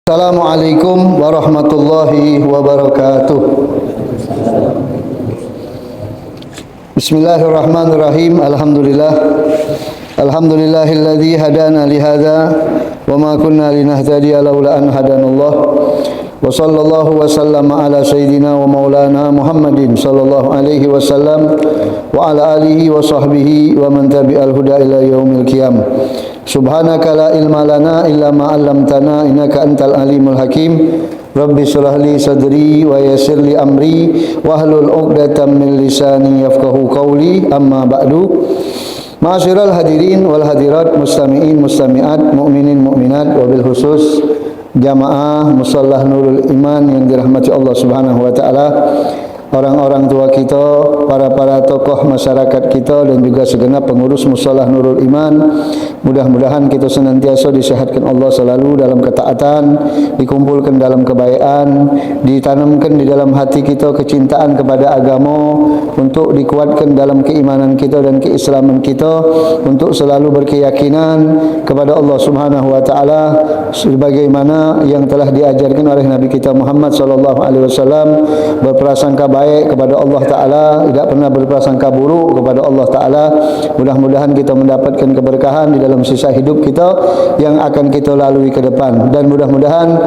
Assalamualaikum warahmatullahi wabarakatuh. Bismillahirrahmanirrahim. Alhamdulillahilladzi hadana li hadza wa ma kunna linahtadiya laula an hadanallah. Wa sallallahu wa sallama ala sayyidina wa maulana Muhammadin sallallahu alaihi wasallam wa ala alihi wa sahbihi wa man tabi'al huda ila yaumil qiyamah. Subhanaka la ilma lana illa ma 'allamtana innaka antal alimul hakim. Rabbi shrah li sadri wa yassir li amri wahlul 'uqdatam min lisani yafqahu qawli. Amma ba'du. Ma'asyiral hadirin wal hadirat, mustami'in mustami'at, mukminin mukminat, wabil khusus jamaah Mushallah Nurul Iman yang dirahmati Allah Subhanahu wa taala. Orang-orang tua kita, para tokoh masyarakat kita dan juga segenap pengurus Mushallah Nurul Iman, mudah-mudahan kita senantiasa disehatkan Allah selalu dalam ketaatan, dikumpulkan dalam kebaikan, ditanamkan di dalam hati kita kecintaan kepada agama, untuk dikuatkan dalam keimanan kita dan keislaman kita, untuk selalu berkeyakinan kepada Allah Subhanahu wa taala sebagaimana yang telah diajarkan oleh Nabi kita Muhammad sallallahu alaihi wasallam, berprasangka baik kepada Allah Ta'ala, tidak pernah berprasangka buruk kepada Allah Ta'ala. Mudah-mudahan kita mendapatkan keberkahan di dalam sisa hidup kita yang akan kita lalui ke depan, dan mudah-mudahan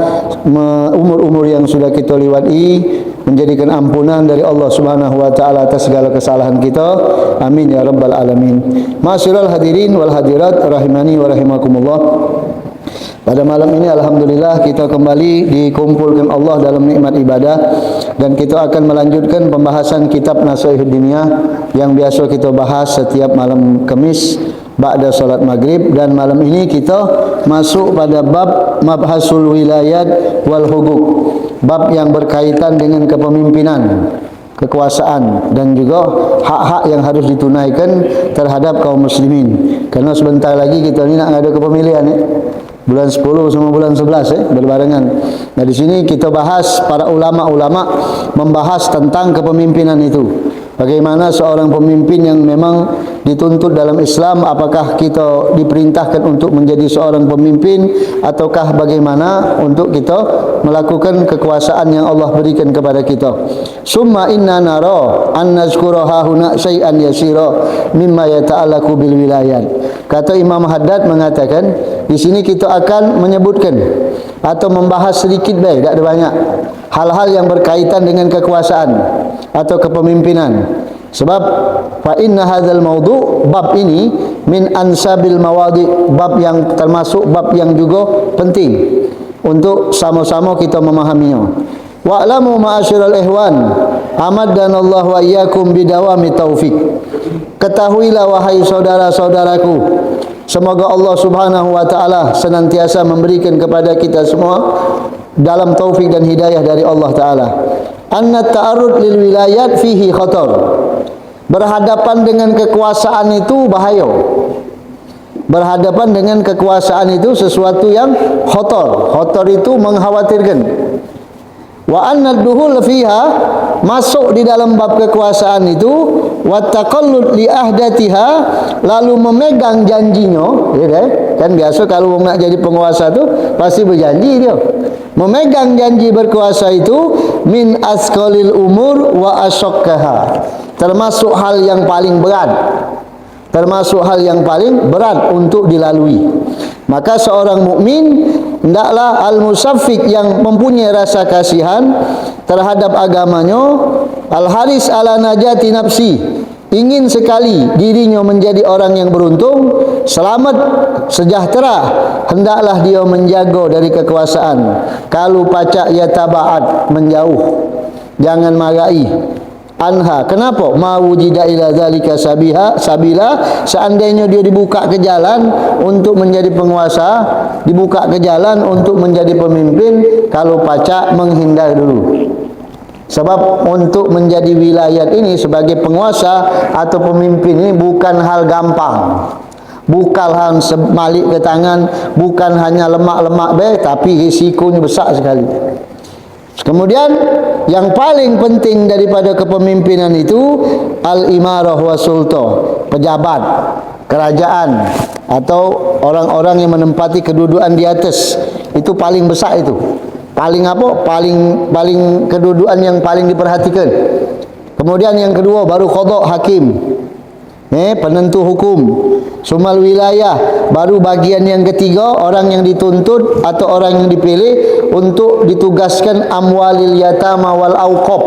umur-umur yang sudah kita lewati menjadikan ampunan dari Allah Subhanahu wa taala atas segala kesalahan kita. Amin ya rabbal alamin. Ma'asyiral hadirin wal hadirat rahimani wa rahimakumullah. Pada malam ini alhamdulillah kita kembali dikumpulkan Allah dalam nikmat ibadah, dan kita akan melanjutkan pembahasan kitab Nasihat Diniyah yang biasa kita bahas setiap malam Kamis ba'da salat maghrib. Dan malam ini kita masuk pada bab mabhasul wilayat wal huguk, bab yang berkaitan dengan kepemimpinan, kekuasaan, dan juga hak-hak yang harus ditunaikan terhadap kaum muslimin. Karena sebentar lagi kita ni nak ada kepemilian bulan 10 sama bulan 11 berbarengan. Nah, di sini kita bahas, para ulama-ulama membahas tentang kepemimpinan itu. Bagaimana seorang pemimpin yang memang dituntut dalam Islam, apakah kita diperintahkan untuk menjadi seorang pemimpin ataukah bagaimana untuk kita melakukan kekuasaan yang Allah berikan kepada kita. Summa inna nara an nazkura hahuna syai'an yasira mimma yata'allaqu bil wilayat. Kata Imam Haddad mengatakan, di sini kita akan menyebutkan atau membahas sedikit baik, tak ada banyak, hal-hal yang berkaitan dengan kekuasaan atau kepemimpinan. Sebab fa inna hadzal mawdu', bab ini, min ansabil mawadi', bab yang termasuk bab yang juga penting untuk sama-sama kita memahaminya. Wa'lamu ma'asyiral ihwan amaddanallahu wa iyyakum bidawami taufik. Ketahuilah wahai saudara-saudaraku, semoga Allah Subhanahu wa taala senantiasa memberikan kepada kita semua dalam taufik dan hidayah dari Allah taala. Anna ta'arrud lil wilayat fihi khatar. Berhadapan dengan kekuasaan itu bahaya. Berhadapan dengan kekuasaan itu sesuatu yang khatar. Khatar itu mengkhawatirkan. Wa anna duhul fiha, masuk di dalam bab kekuasaan itu, wa taqallud li ahdatiha, lalu memegang janjinya, kan biasa kalau nak jadi penguasa tu pasti berjanji dia. Memegang janji berkuasa itu min asqalil umur wa asyakkaha, termasuk hal yang paling berat, termasuk hal yang paling berat untuk dilalui. Maka seorang mukmin hendaklah al-musaffiq, yang mempunyai rasa kasihan terhadap agamanya, al-haris ala najati nafsi, ingin sekali dirinya menjadi orang yang beruntung, selamat, sejahtera, hendaklah dia menjaga dari kekuasaan. Kalau pacak ya tabaat, menjauh, jangan marahi anha. Kenapa? Ma wujida ila zalika sabila, seandainya dia dibuka ke jalan untuk menjadi penguasa, dibuka ke jalan untuk menjadi pemimpin, kalau pacak menghindar dulu. Sebab untuk menjadi wilayat ini sebagai penguasa atau pemimpin ini bukan hal gampang, bukan hal semalik ke tangan, bukan hanya lemak-lemak tapi risikonya besar sekali. Kemudian yang paling penting daripada kepemimpinan itu al-imarah wa sulta, pejabat. kerajaan atau orang-orang yang menempati kedudukan di atas, itu paling besar itu. Paling apa? Paling kedudukan yang paling diperhatikan. Kemudian yang kedua baru qadha, hakim. Penentu hukum. Sumal wilayah, baru bagian yang ketiga, orang yang dituntut atau orang yang dipilih untuk ditugaskan amwalil yatama wal auqab,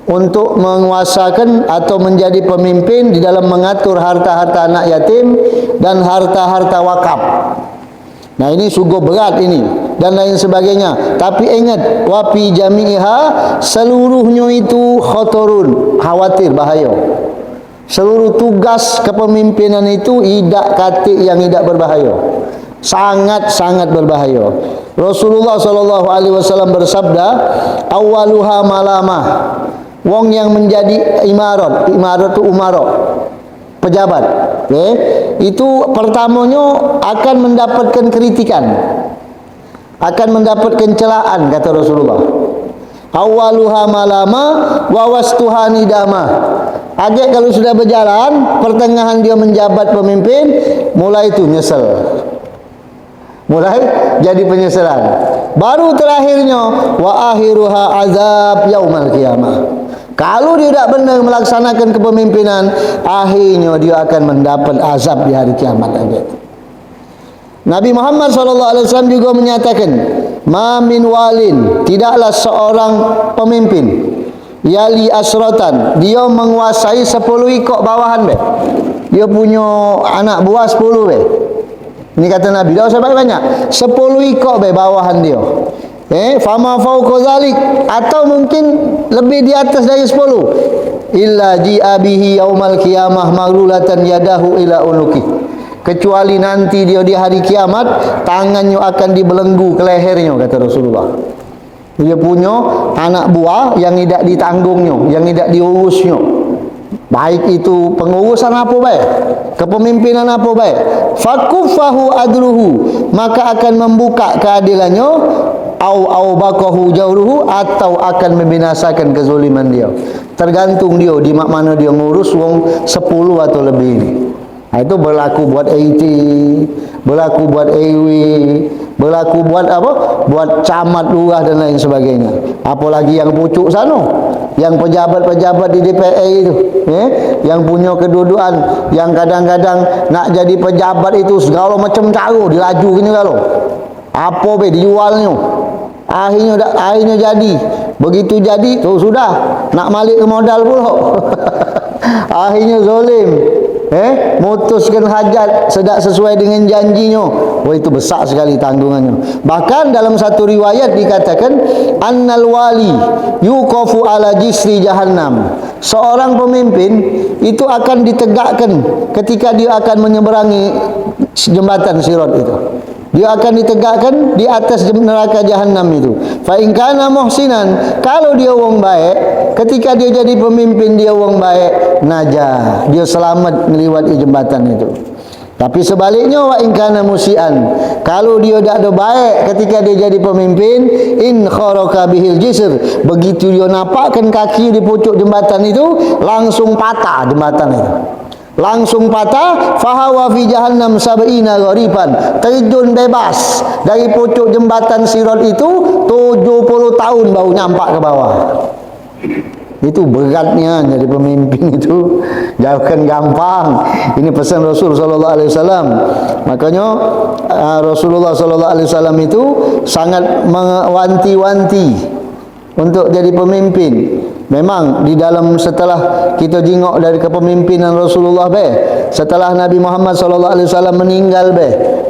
untuk menguasakan atau menjadi pemimpin di dalam mengatur harta-harta anak yatim dan harta-harta wakaf. Nah, ini sungguh berat ini dan lain sebagainya. Tapi ingat, wa fi jami'iha, seluruhnya itu khatarun, khawatir, bahaya. Seluruh tugas kepemimpinan itu idak katik yang tidak berbahaya. Sangat-sangat berbahaya. Rasulullah SAW bersabda, awaluha malamah. Wong yang menjadi imarat itu umarok, pejabat, itu pertamanya akan mendapatkan kritikan, akan mendapatkan celaan, kata Rasulullah. Awaluha malama wa wastuha nidama. Agak kalau sudah berjalan, pertengahan dia menjabat pemimpin, mulai itu nyesel, mulai jadi penyesalan. Baru terakhirnya wa akhiruha azab yaumal qiyamah. Kalau dia tidak benar melaksanakan kepemimpinan, akhirnya dia akan mendapat azab di hari kiamat aja. Nabi Muhammad SAW juga menyatakan, ma min walin, tidaklah seorang pemimpin yali asrotan, dia menguasai 10 ikut bawahan be. Dia punya anak buah 10 be. Ini kata Nabi, dah usah banyak, 10 ikut be bawahan dia. Fama fauqa zalik, atau mungkin lebih di atas dari 10. Illa ji'a bihi yaumal qiyamah maghlulatan yadahu ila unuki. Kecuali nanti dia di hari kiamat, tangannya akan dibelenggu ke lehernya, kata Rasulullah. Dia punya anak buah yang tidak ditanggungnya, yang tidak diurusnya. Baik itu pengurusan apa baik, kepemimpinan apa baik, fakuffahu adruhu, maka akan membuka keadilannya, au baqahu jawruhu, atau akan membinasakan kezaliman dia. Tergantung dia di mana dia ngurus wong 10 atau lebih ini. Nah, itu berlaku buat AT, berlaku buat AW, berlaku buat apa? Buat camat, lurah dan lain sebagainya. Apalagi yang pucuk sana, yang pejabat-pejabat di DPR itu, yang punya kedudukan, yang kadang-kadang nak jadi pejabat itu segala macam cara dilaju gini kalau. Apa be dijualnya? Akhirnya jadi. Begitu jadi, tu sudah nak balik ke modal pula. Akhirnya zalim. Mutuskan hajat sedak sesuai dengan janjinya. Oh, itu besar sekali tanggungannya. Bahkan dalam satu riwayat dikatakan, annal wali yuqafu ala jisri jahannam. Seorang pemimpin itu akan ditegakkan ketika dia akan menyeberangi jembatan Sirat itu. Dia akan ditegakkan di atas neraka jahanam itu. Fa in kana muhsinan, kalau dia wong baik, ketika dia jadi pemimpin dia wong baik, najah, dia selamat melewati jembatan itu. Tapi sebaliknya, wa in kana musian, kalau dia tidak ada baik ketika dia jadi pemimpin, in kharaka bihil jisr, begitu dia nampakkan kaki di pucuk jembatan itu, langsung patah jembatan itu. Langsung patah, fahawa fi jahannam sab'ina ghariban, terjun bebas dari pucuk jembatan Sirat itu 70 tahun baru nyampak ke bawah. Itu beratnya jadi pemimpin itu, jauhkan gampang. Ini pesan Rasul sallallahu alaihi wasallam. Makanya Rasulullah sallallahu alaihi wasallam itu sangat mewanti-wanti untuk jadi pemimpin. Memang di dalam, setelah kita jengok dari kepemimpinan Rasulullah setelah Nabi Muhammad SAW meninggal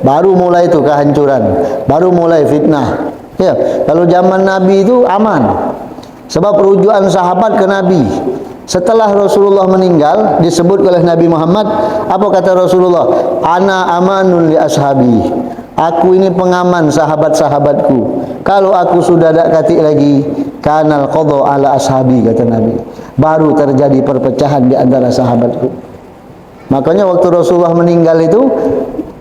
baru mulai itu kehancuran, baru mulai fitnah. Ya, kalau zaman Nabi itu aman. Sebab rujukan sahabat ke Nabi. Setelah Rasulullah meninggal, disebut oleh Nabi Muhammad, apa kata Rasulullah? Ana amanun li ashabi. Aku ini pengaman sahabat-sahabatku. Kalau aku sudah tak katik lagi, kanal qadha ala ashabi, kata Nabi. Baru terjadi perpecahan di antara sahabatku. Makanya waktu Rasulullah meninggal itu,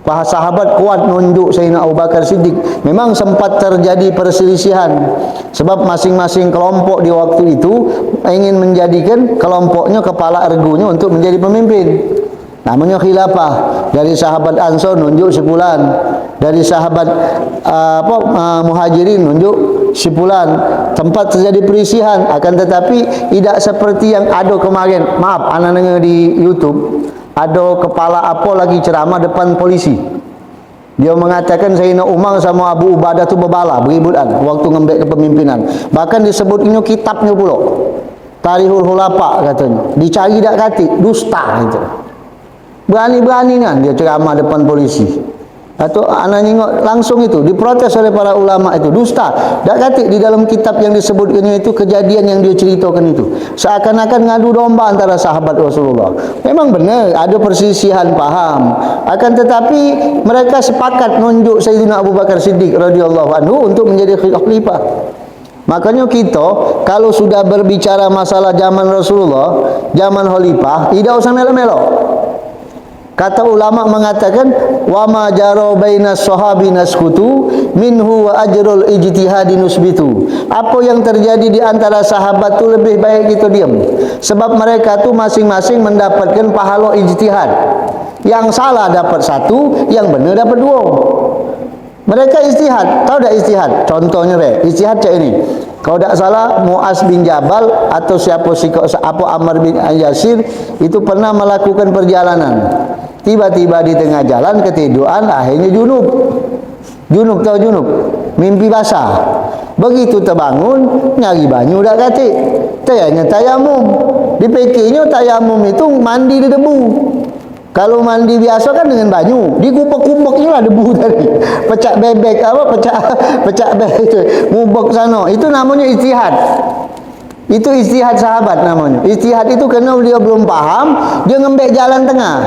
para sahabat kuat nunjuk Sayyidina Abu Bakar Siddiq. Memang sempat terjadi perselisihan, sebab masing-masing kelompok di waktu itu ingin menjadikan kelompoknya kepala ergunya untuk menjadi pemimpin. namanya khilafah. Dari sahabat Ansor nunjuk sebulan, dari sahabat Muhajirin nunjuk sebulan. Tempat terjadi perisihan, akan tetapi tidak seperti yang ada kemarin. Maaf, anak dengar di YouTube ada kepala apa lagi ceramah depan polisi. Dia mengatakan Sayyidina Umar sama Abu Ubadah tu berbala, beributan waktu ngambil kepemimpinan. Bahkan disebut ini kitabnya pula, Tarikhul Khulafa katanya. Dicari tak kati, dusta itu. Berani-berani kan dia ceramah depan polisi. Atau anak tengok langsung itu diprotes oleh para ulama itu, dusta. Tak kati di dalam kitab yang disebutkannya itu kejadian yang dia ceritakan itu. Seakan-akan ngadu domba antara sahabat Rasulullah. Memang benar ada persisihan paham. Akan tetapi mereka sepakat nunjuk Sayyidina Abu Bakar Siddiq radhiyallahu anhu untuk menjadi khalifah. Makanya kita kalau sudah berbicara masalah zaman Rasulullah, zaman khalifah, tidak usah melo-melo. Kata ulama mengatakan wa ma jara bainas sahabi naskutu minhu wa ajrul ijtihadi nusbitu. Apa yang terjadi di antara sahabat tu lebih baik kita diam. Sebab mereka tu masing-masing mendapatkan pahala ijtihad. Yang salah dapat satu, yang benar dapat dua. Mereka ijtihad, tahu tak ijtihad? Contohnya ijtihad cak ini. Kalau tak salah Muaz bin Jabal atau siapa Ammar bin Yasir itu pernah melakukan perjalanan. Tiba-tiba di tengah jalan ketiduran, akhirnya junub. Junub tahu junub? Mimpi basah. Begitu terbangun, nyari banyu dak katik. Tayanya tayamum. Dipikirnya tayamum itu mandi di debu. Kalau mandi biasa kan dengan banyu, dikupak-kupaknya lah debu tadi. Pecah bebek pecah bebek itu, ngubek sana. Itu namanya ijtihad. Itu ijtihad sahabat namanya. Ijtihad itu kerana dia belum paham, dia ngembek jalan tengah.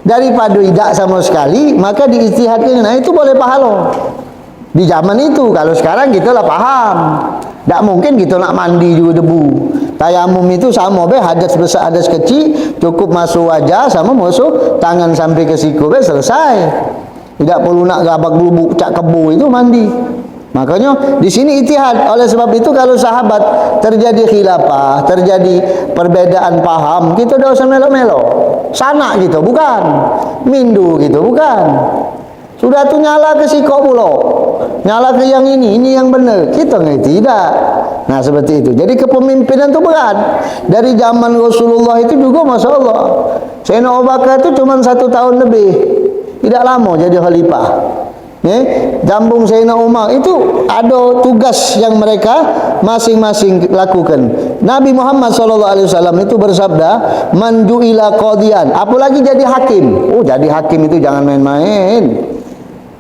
Daripada tidak sama sekali, maka diijtihadkan. Nah, itu boleh pahala. Di zaman itu, kalau sekarang kita lah paham. Tak mungkin kita nak mandi juga debu. Tayamum itu sama hadas besar hadas kecil, cukup masuk wajah sama masuk tangan sampai ke siku selesai. Tidak perlu nak gabak bubuk cak kebu itu mandi. Makanya di sini ijtihad. Oleh sebab itu kalau sahabat terjadi khilafah, terjadi perbedaan paham, kita dah usah melo-melo. Sana gitu, bukan. Mindu gitu, bukan. Sudah tu nyala ke sikok pula. Nyala ke yang ini yang benar. Kita tidak. Nah seperti itu. Jadi kepemimpinan itu berat. Dari zaman Rasulullah itu juga Masya Allah. Sayyidina Abu Bakar itu cuma 1 tahun lebih. Tidak lama jadi khalifah. Jambung Sayyidina Umar itu ada tugas yang mereka masing-masing lakukan. Nabi Muhammad SAW itu bersabda, man ju'ila qadiyan, apalagi jadi hakim. Oh, jadi hakim itu jangan main-main.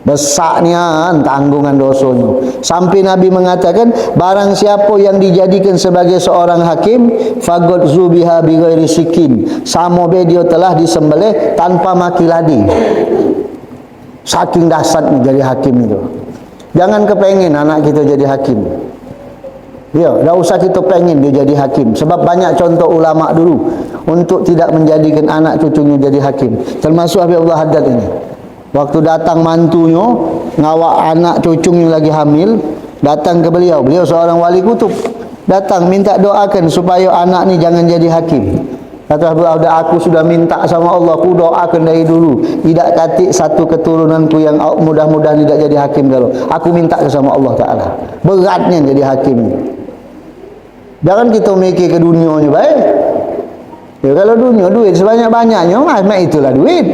Besarnya tanggungan dosanya. Sampai Nabi mengatakan, barang siapa yang dijadikan sebagai seorang hakim, faqad zubiha bi ghairi sikin, sama be dia telah disembelih tanpa maki ladi. Saking dahsyatnya jadi hakim itu. Jangan kepengin anak kita jadi hakim. Ya, dah usah kita pengen dia jadi hakim. Sebab banyak contoh ulama dulu untuk tidak menjadikan anak cucunya jadi hakim. Termasuk Habib Abdullah Haddad ini. Waktu datang mantunya ngawak anak cucunya lagi hamil, datang ke beliau. Beliau seorang wali kutub. Datang minta doakan supaya anak ni jangan jadi hakim. Kata Abu Abda, aku sudah minta sama Allah, aku doakan dari dulu. Tidak katik satu keturunanku yang mudah-mudahan tidak jadi hakim dulu. Aku minta sama Allah Ta'ala. Beratnya jadi hakim. Jangan kita mikir ke dunianya baik. Ya kalau dunia duit sebanyak-banyaknya, macam itulah duit.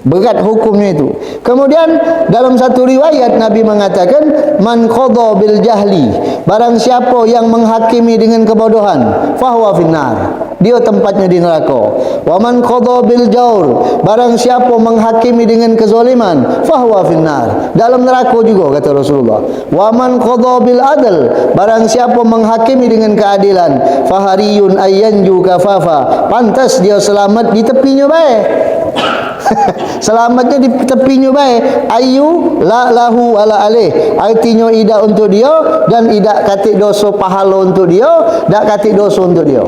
Berat hukumnya itu. Kemudian dalam satu riwayat Nabi mengatakan, man qadha bil jahli, barang siapa yang menghakimi dengan kebodohan, fahuwa finnar, dia tempatnya di neraka. Wa man qadha bil jaur, barang siapa menghakimi dengan kezaliman, fahuwa finnar, dalam neraka juga kata Rasulullah. Wa man qadha bil adl, barang siapa menghakimi dengan keadilan, fahariyun ayyanju kafafa, pantas dia selamat di tepinya baik. Selamatnya di tepinya baik. Ayu la lahu wala alih, artinya tidak untuk dia dan tidak katik dosa pahala untuk dia, tak katik dosa untuk dia.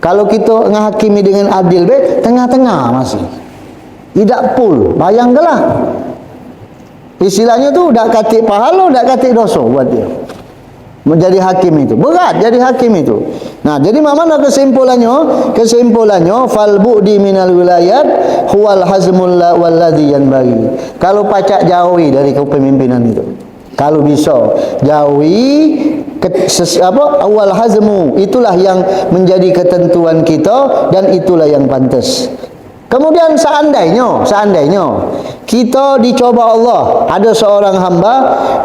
Kalau kita menghakimi dengan adil baik, tengah-tengah masih tidak full, bayangkanlah istilahnya tu tak katik pahala, tak katik dosa buat dia. menjadi hakim itu. Berat jadi hakim itu. Nah, jadi mana kesimpulannya? Kesimpulannya fal bu'di minal wilayat huwal hazmul walladhi yanbaghi. Kalau pacak jauhi dari kepemimpinan itu. Kalau bisa jauhi awal hazmu, itulah yang menjadi ketentuan kita dan itulah yang pantas. Kemudian seandainya kita dicoba Allah, ada seorang hamba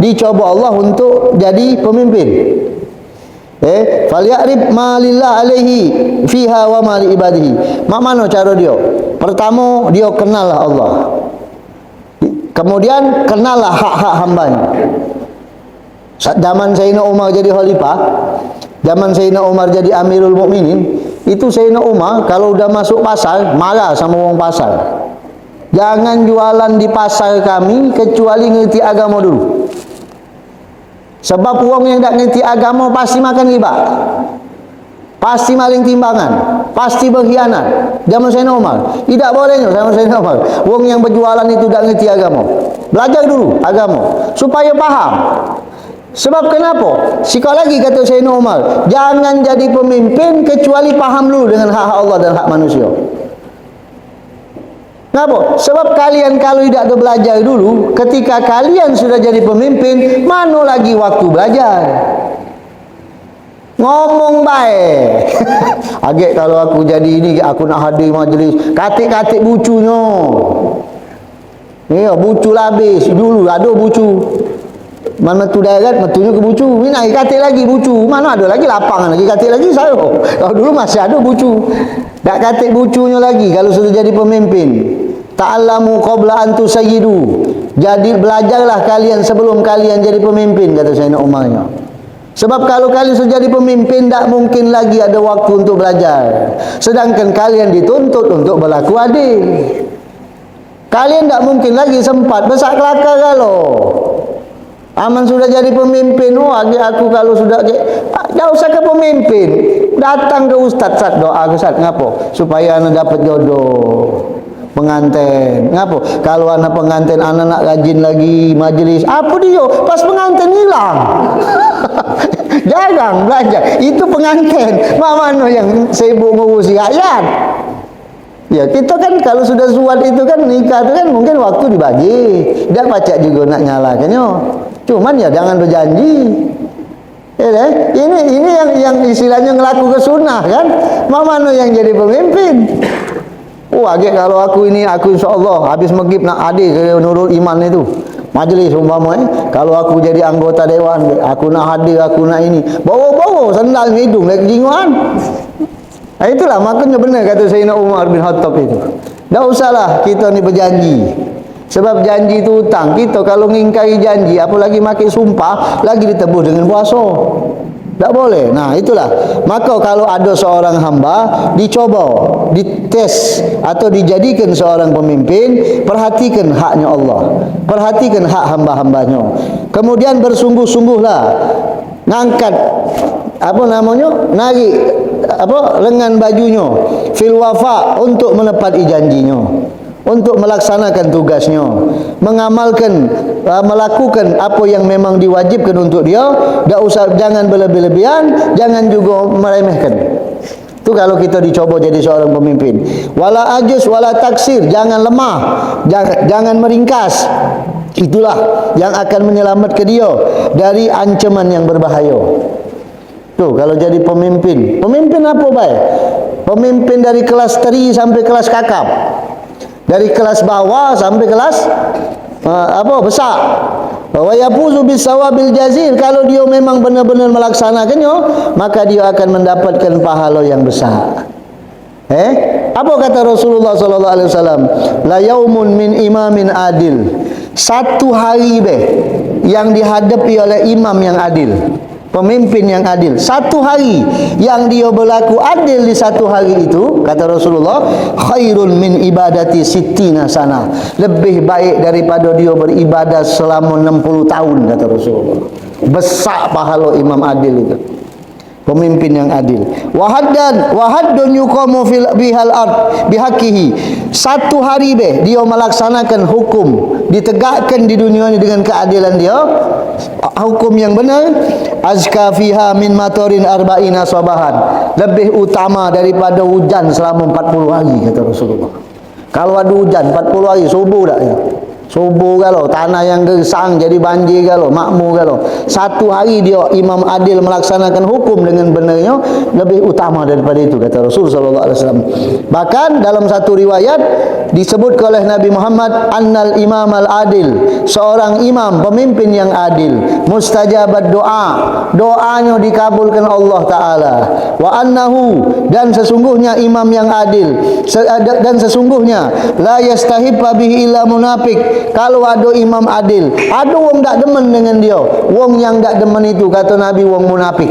dicoba Allah untuk jadi pemimpin. Falyarib ma lillah alaihi fiha wa ma li ibadihi. Mak mana cara dia? Pertama, dia kenallah Allah. Kemudian kenallah hak-hak hambanya. Zaman Sayyidina Umar jadi khalifah, zaman Sayyidina Umar jadi Amirul Mukminin, itu Sayyidina Umar kalau udah masuk pasar marah sama orang pasar. Jangan jualan di pasar kami kecuali ngerti agama dulu. Sebab orang yang tak ngerti agama pasti makan riba, pasti maling timbangan, pasti berkhianat. Zaman Sayyidina Umar tidak bolehnya zaman Sayyidina Umar. Orang yang berjualan itu tak ngerti agama. Belajar dulu agama supaya paham. Sebab kenapa? Sekali lagi kata Sayyidina Umar, jangan jadi pemimpin kecuali paham dulu dengan hak-hak Allah dan hak manusia. Kenapa? Sebab kalian kalau tidak ada belajar dulu, ketika kalian sudah jadi pemimpin, mana lagi waktu belajar? Ngomong baik. Agak kalau aku jadi ini, aku nak hadir majlis, katik-katik bucunya. Ya, bucu habis dulu, ada bucu. Mana tu darat, metunya ke bucu. Ini nak katik lagi bucu. Mana ada lagi lapangan lagi katik lagi saya. Kalau dulu masih ada bucu. Tak katik bucunya lagi kalau sudah jadi pemimpin. Ta'allamu qabla an tusayyidu. Jadi belajarlah kalian sebelum kalian jadi pemimpin, kata Sayyidina Umarnya. Sebab kalau kalian sudah jadi pemimpin, tak mungkin lagi ada waktu untuk belajar. Sedangkan kalian dituntut untuk berlaku adil. Kalian tak mungkin lagi sempat besar kelakar kalau aman sudah jadi pemimpin. Aku kalau sudah tak usah ke pemimpin, datang ke ustaz, doa ke ustaz. Ngapa? Supaya anak dapat jodoh pengantin. Ngapa? Kalau anak pengantin anak nak rajin lagi majlis, apa dia? Pas pengantin hilang. Jarang belajar. Itu pengantin. Mana yang sibuk ngurusi rakyat? Ya, kita kan kalau sudah zuat itu kan nikah itu kan mungkin waktu dibagi. Dan pacak juga nak nyalakannya. Cuman ya jangan berjanji. Ya, ini yang istilahnya ngelaku ke sunnah kan. Mana yang jadi pemimpin? Agak kalau aku insya-Allah habis maghrib nak hadir ke Nurul Iman itu. Majlis umpama kalau aku jadi anggota dewan, aku nak hadir, aku nak ini. Bawa-bawa sandal hidung lagi jinguan. Nah, itulah makanya benar kata Sayyidina Umar bin Khattab itu. Tak usahlah kita ni berjanji. Sebab janji itu hutang. Kita kalau ngingkari janji, apalagi makin sumpah, lagi ditebus dengan puasa. Tak boleh. Nah, itulah. Maka kalau ada seorang hamba dicoba, dites atau dijadikan seorang pemimpin, perhatikan haknya Allah. Perhatikan hak hamba-hambanya. Kemudian bersungguh-sungguhlah ngangkat narik lengan bajunya fil wafa untuk menepati janjinya, untuk melaksanakan tugasnya, mengamalkan melakukan apa yang memang diwajibkan untuk dia. Jangan berlebih-lebihan, jangan juga meremehkan. Itu kalau kita dicoba jadi seorang pemimpin. Wala ajuz wala taksir, jangan lemah, jangan meringkas. Itulah yang akan menyelamatkan dia dari ancaman yang berbahaya. Tuh, kalau jadi pemimpin. Pemimpin apa baik? Pemimpin dari kelas teri sampai kelas kakap. Dari kelas bawah sampai kelas besar. Wa yafuzu bisawabil jazil. Kalau dia memang benar-benar melaksanakannya, maka dia akan mendapatkan pahala yang besar. Apa kata Rasulullah sallallahu alaihi wasallam? La yaumun min imamin adil. Satu hari yang dihadapi oleh imam yang adil, pemimpin yang adil. Satu hari yang dia berlaku adil di satu hari itu, kata Rasulullah, khairun min ibadati sittina sana. Lebih baik daripada dia beribadah selama 60 tahun, kata Rasulullah. Besar pahala imam adil itu. pemimpin yang adil. Wahaddun yuqamu fil bihal ard bihaqihi. Satu hari dia melaksanakan hukum, ditegakkan di dunia ini dengan keadilan dia, hukum yang benar. Azka fiha min matorin arba'ina sabahan, lebih utama daripada hujan selama 40 hari, kata Rasulullah. Kalau ada hujan 40 hari, subuh tak ya? Subuh kalau tanah yang gersang jadi banjir kalau makmur kalau satu hari dia imam adil melaksanakan hukum dengan benarnya, lebih utama daripada itu, kata Rasul sallallahu alaihi wasallam. Bahkan dalam satu riwayat disebut oleh Nabi Muhammad, annal imam al adil, seorang imam pemimpin yang adil, mustajabat doa, doanya dikabulkan Allah taala. Wa annahu, dan sesungguhnya imam yang adil, dan sesungguhnya la yastahibba bihi illa munafik. Kalau ada imam adil, ada wong tak demen dengan dia. Wong yang tak demen itu, kata Nabi, wong munafik.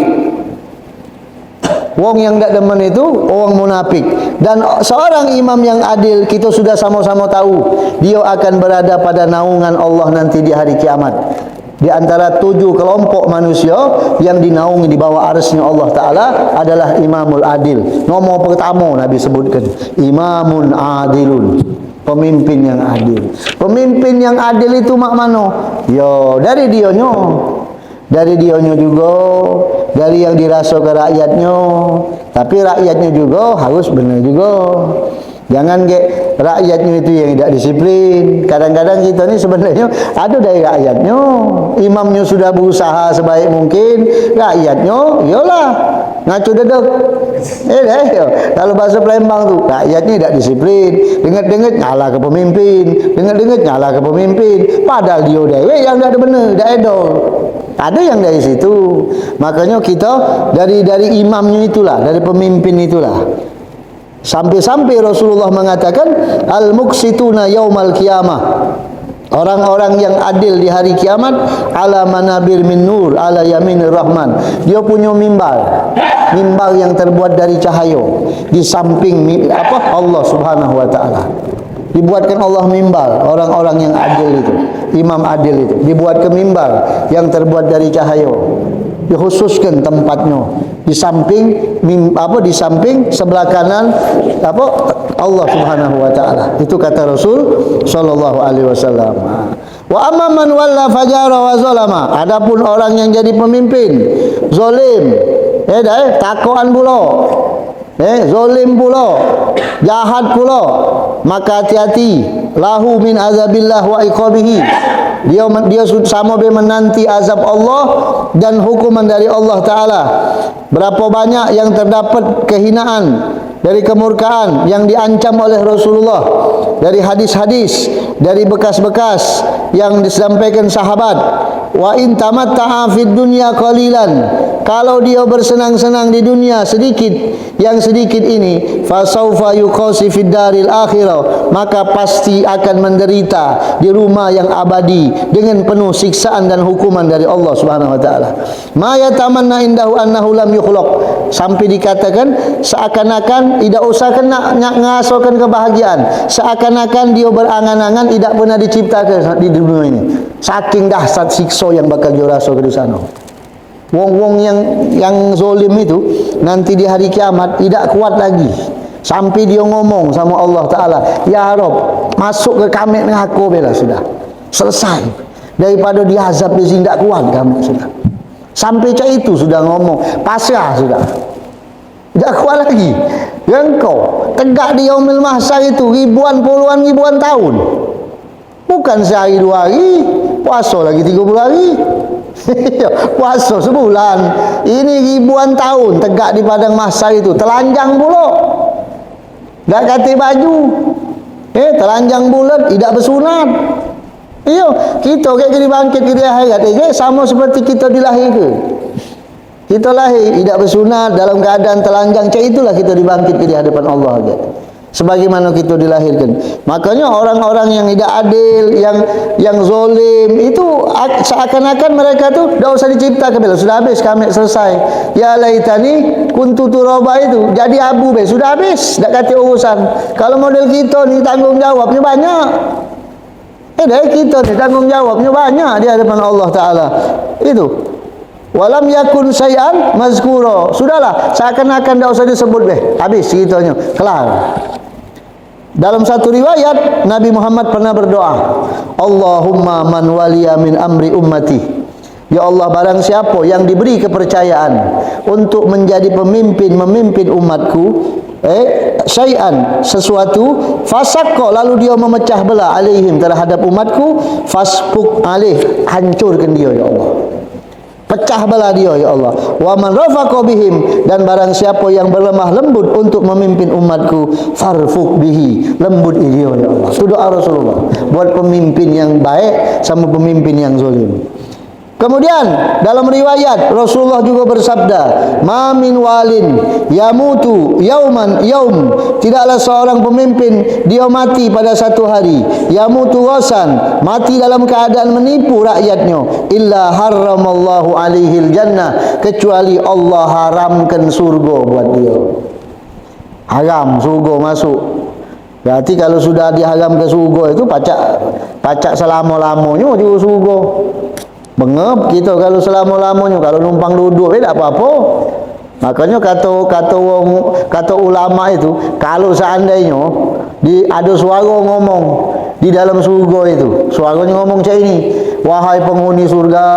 Wong yang tak demen itu orang munafik. Dan seorang imam yang adil, kita sudah sama-sama tahu, dia akan berada pada naungan Allah nanti di hari kiamat. Di antara 7 kelompok manusia yang dinaungi di bawah arsy Allah Ta'ala adalah imamul adil. Nomor pertama Nabi sebutkan, imamun adilun, pemimpin yang adil. Pemimpin yang adil itu mak mano? Yo, dari dionyo. Dari dionyo juga, dari yang dirasa ke rakyatnya. Tapi rakyatnya juga harus benar juga. Jangan ke rakyatnya itu yang tidak disiplin. Kadang-kadang kita ni sebenarnya ada dari rakyatnya. Imamnya sudah berusaha sebaik mungkin, rakyatnya iyalah ngacu dedek. Kalau bahasa Palembang tu, rakyatnya tidak disiplin. Dengar-dengar nyala ke pemimpin, dengar-dengar nyala ke pemimpin. Padahal dia dewe yang tidak ada benar, tidak ada. Ada yang dari situ. Makanya kita dari imamnya itulah, dari pemimpin itulah. Sampai-sampai Rasulullah mengatakan, al-muqsituna yaumal qiyamah, orang-orang yang adil di hari kiamat, ala manabir min nur ala yaminir rahman, dia punya mimbar yang terbuat dari cahaya di samping Allah Subhanahu wa taala. Dibuatkan Allah mimbar, orang-orang yang adil itu, imam adil itu dibuatkan mimbar yang terbuat dari cahaya, dikhususkan tempatnya di samping di samping sebelah kanan Allah Subhanahu wa taala. Itu kata Rasul sallallahu alaihi wasallam. Wa amma man walla fajara wa zalama, adapun orang yang jadi pemimpin zalim, takoan pula, zalim pula, jahat pula, maka hati-hati, lahu min azabillah wa iqabihi, dia sama menanti azab Allah dan hukuman dari Allah Ta'ala. Berapa banyak yang terdapat kehinaan, dari kemurkaan yang diancam oleh Rasulullah, dari hadis-hadis, dari bekas-bekas yang disampaikan sahabat. Wa in tamatta'a fid dunya qalilan, kalau dia bersenang-senang di dunia sedikit, yang sedikit ini, fasaufa yuqasi fid daril akhirah, maka pasti akan menderita di rumah yang abadi dengan penuh siksaan dan hukuman dari Allah Subhanahu wa taala. Ma yatamanna indahu annahu lam yukhlaq, sampai dikatakan seakan-akan tidak usah kena ngasokan kebahagiaan, seakan-akan dia berangan-angan tidak pernah diciptakan di dunia ini. Saking dahsyat siksa yang bakal dia rasakan di sana. Wong-wong yang zalim itu nanti di hari kiamat tidak kuat lagi, sampai dia ngomong sama Allah Ta'ala, ya Rabb, masuk ke kami neraka bela, sudah selesai, daripada diazab di sini tidak kuat kami, sudah sampai cak itu sudah ngomong pasrah, sudah tidak kuat lagi. Yang kau tegak di yaumil mahsyar itu ribuan puluhan ribuan tahun, bukan sehari 2 hari, puasa lagi 30 hari. Puasa sebulan, ini ribuan tahun tegak di padang mahsyar itu, telanjang pula, tak ganti baju, telanjang bulat, tidak bersunat. Iyo, kita kayak gini bangkit di akhirat, sama seperti kita dilahirkan. Kita lahir tidak bersunat, dalam keadaan telanjang, itulah kita dibangkit di hadapan Allah gitu. Sebagaimana kita dilahirkan. Makanya orang-orang yang tidak adil, yang zalim itu seakan-akan mereka tu dah usah diciptakan, sudah habis kami selesai. Ya laitani kuntu turaba, itu jadi abu sudah habis, tak kata urusan. Kalau model kita ni tanggung jawabnya banyak. Dari kita ni tanggung jawabnya banyak di hadapan Allah Taala. Itu Walam yakun syai'an mazkura. Sudahlah, seakan-akan tak usah disebut habis ceritanya, kelar. Dalam satu riwayat Nabi Muhammad pernah berdoa, Allahumma man waliya min amri ummati. Ya Allah, barang siapa yang diberi kepercayaan untuk menjadi memimpin umatku, syai'an, sesuatu, fasaqqa, lalu dia memecah belah alaihim, terhadap umatku, fasfuk alaih, hancurkan dia ya Allah, pecah belah dia ya Allah. Wa man rafaqa bihim, dan barang siapa yang berlemah lembut untuk memimpin umatku, farfuq bihi, lembut dia ya Allah. Itu doa Rasulullah buat pemimpin yang baik sama pemimpin yang zalim. Kemudian dalam riwayat Rasulullah juga bersabda, ma min walin yamutu yauman yaum, tidaklah seorang pemimpin dia mati pada satu hari, yamutu ghasan, mati dalam keadaan menipu rakyatnya, illa haramallahu alaihil jannah, kecuali Allah haramkan surga buat dia. Haram surga masuk. Berarti kalau sudah diharam ke surga itu pacak selama-lamanya juga surga. Bengep kita kalau selama-lamanya, kalau numpang duduk tak apa-apa. Makanya kata ulama itu, kalau seandainya ada suara ngomong di dalam surga itu, suaranya ngomong macam ini, wahai penghuni surga,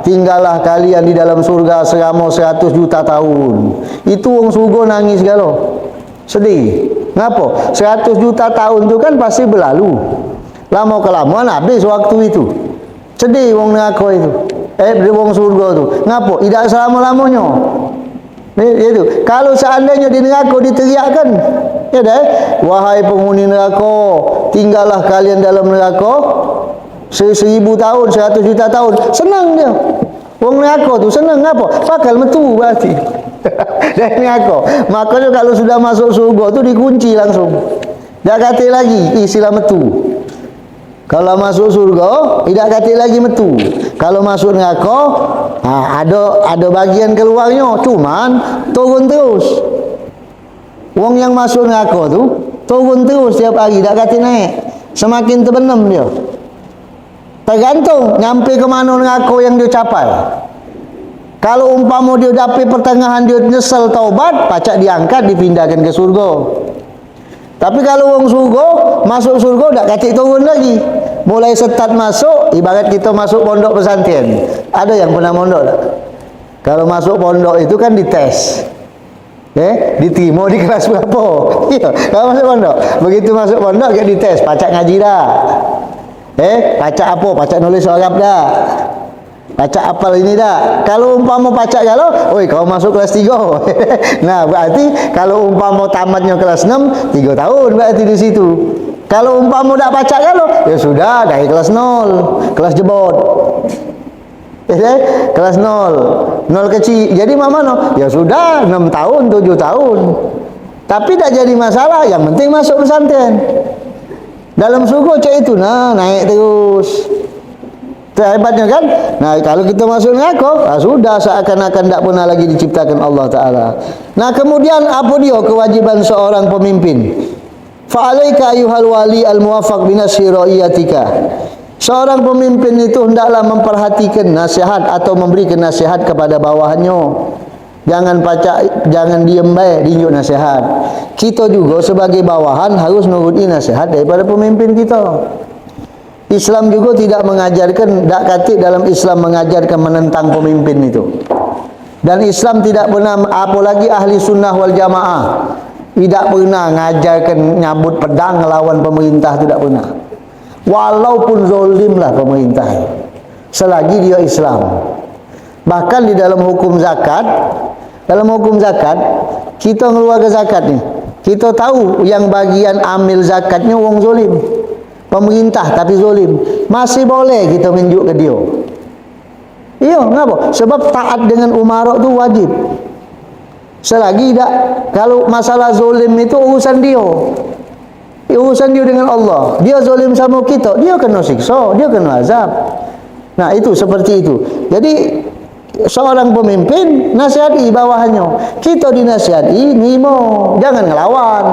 tinggallah kalian di dalam surga selama 100 juta tahun. Itu orang surga nangis galau, sedih. Ngapa? 100 juta tahun itu kan pasti berlalu, lama kelamaan habis waktu itu. Sedih wong neraka itu, wong surga itu. Ngapa? Tidak selama-lamanya. Itu. Kalau seandainya di neraka diteriakkan, ya dah, wahai penghuni neraka, tinggallah kalian dalam neraka 1000 tahun, 100 juta tahun. Senang dia. Wong neraka tu senang. Ngapa? Bakal metu berarti. Dari neraka. Makanya kalau sudah masuk surga tu dikunci langsung. Dah kata lagi istilah metu. Kalau masuk surga tidak kata lagi metu. Kalau masuk neraka ada bagian keluarnya, cuman turun terus. Wong yang masuk neraka tu turun terus setiap hari, tak kata naik. Semakin terbenam dia. Tergantung nyampe ke mana neraka yang dia capai. Kalau umpama dia dapat pertengahan, dia nyesal taubat, pacak diangkat dipindahkan ke surga. Tapi kalau orang surga, masuk surga tak kacik turun lagi. Mulai start masuk, ibarat kita masuk pondok pesantren. Ada yang pernah mondok tak? Kalau masuk pondok itu kan dites. Diterima di kelas berapa? Iya, kalau masuk pondok. Begitu masuk pondok dia dites, pacak ngaji dah. Pacak apa? Pacak nulis Arab dah. Pacak apal ini dah. Kalau umpama pacak galau, oi kau masuk kelas 3. Nah, berarti kalau umpama tamatnya kelas 6, 3 tahun berarti di situ. Kalau umpama dak pacak galau, ya sudah dari kelas 0, kelas jebot. Kelas 0 kecil. Jadi mana? Ya sudah 6 tahun, 7 tahun. Tapi tak jadi masalah, yang penting masuk pesantren. Dalam surga cak itu, naik terus. Hebatnya kan? Nah, kalau kita masuk neraka, sudah seakan-akan tak pernah lagi diciptakan Allah Ta'ala. Nah, kemudian apa dia kewajiban seorang pemimpin? Fa'alaika ayuhal wali al-muwafaq binasri ra'iyatika. Seorang pemimpin itu hendaklah memperhatikan nasihat atau memberikan nasihat kepada bawahannya. Jangan diam baik diunjuk nasihat. Kita juga sebagai bawahan harus nuruti nasihat daripada pemimpin kita. Islam juga tidak mengajarkan, tak kata dalam Islam mengajarkan menentang pemimpin itu. Dan Islam tidak pernah, apalagi ahli sunnah wal jamaah, tidak pernah mengajarkan nyabut pedang melawan pemerintah, tidak pernah. Walaupun zolimlah pemerintah, selagi dia Islam. Bahkan di dalam hukum zakat, kita ngeluarkan zakat ni, kita tahu yang bagian ambil zakatnya wong zolim. Pemerintah tapi zolim, masih boleh kita menunjuk ke dia. Iya, kenapa? Sebab taat dengan umarok tu wajib. Selagi tak, kalau masalah zolim itu urusan dia. Urusan dia dengan Allah. Dia zolim sama kita, dia kena siksa, dia kena azab. Nah, itu seperti itu. Jadi seorang pemimpin nasihati bawahannya. Kita dinasihati, nimo, jangan ngelawan.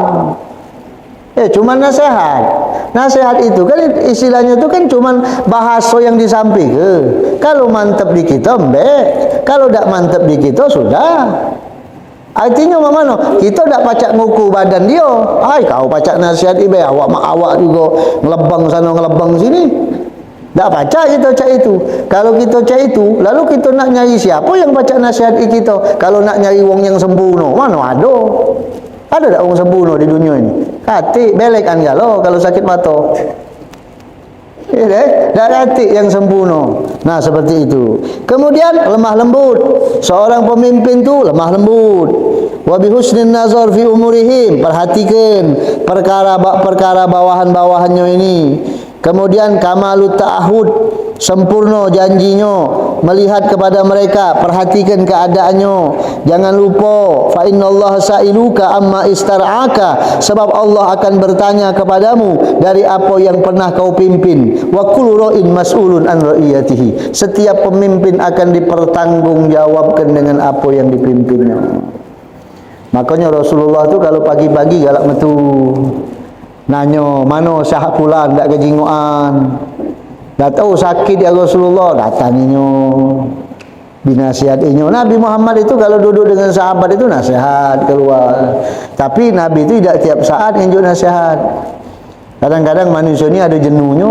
Cuma nasihat. Nasihat itu kan istilahnya itu kan cuma bahasa yang disampaikan. Kalau mantap di kita, kalau tak mantap di kita, sudah. Artinya mana? Kita tak pacak ngukur badan dia. Kau pacak nasihat ibe, awak juga ngelebang sana ngelebang sini. Tak pacak kita cak itu. Kalau kita cak itu, lalu kita nak nyari siapa yang pacak nasihat kita? Kalau nak nyari wong yang sempurna, mana ada? Ada tak wong sempurna di dunia ini? Hati belek kan kalau sakit mata. Dah hati yang sempurna. Nah, seperti itu. Kemudian lemah lembut. Seorang pemimpin tu lemah lembut. Wa bi husnin nazar fi umurihim. Perhatikan perkara bawahan-bawahannya ini. Kemudian kamalut ta'ahud, sempurna janjinya, melihat kepada mereka, perhatikan keadaannya. Jangan lupa, fa innallaha sa'iluka amma istar'aka, sebab Allah akan bertanya kepadamu dari apa yang pernah kau pimpin. Wa kullu ra'in mas'ulun an ra'iyatihi. Setiap pemimpin akan dipertanggungjawabkan dengan apa yang dipimpinnya. Makanya Rasulullah tu kalau pagi-pagi galak metu, nanya, mana Syah Fulan tak kejinguan? Dah tahu sakit ya Rasulullah, datanginya, dinasihatinya. Nabi Muhammad itu kalau duduk dengan sahabat itu nasihat keluar. Tapi Nabi itu tidak tiap saat injak nasihat. Kadang-kadang manusia ini ada jenuhnya.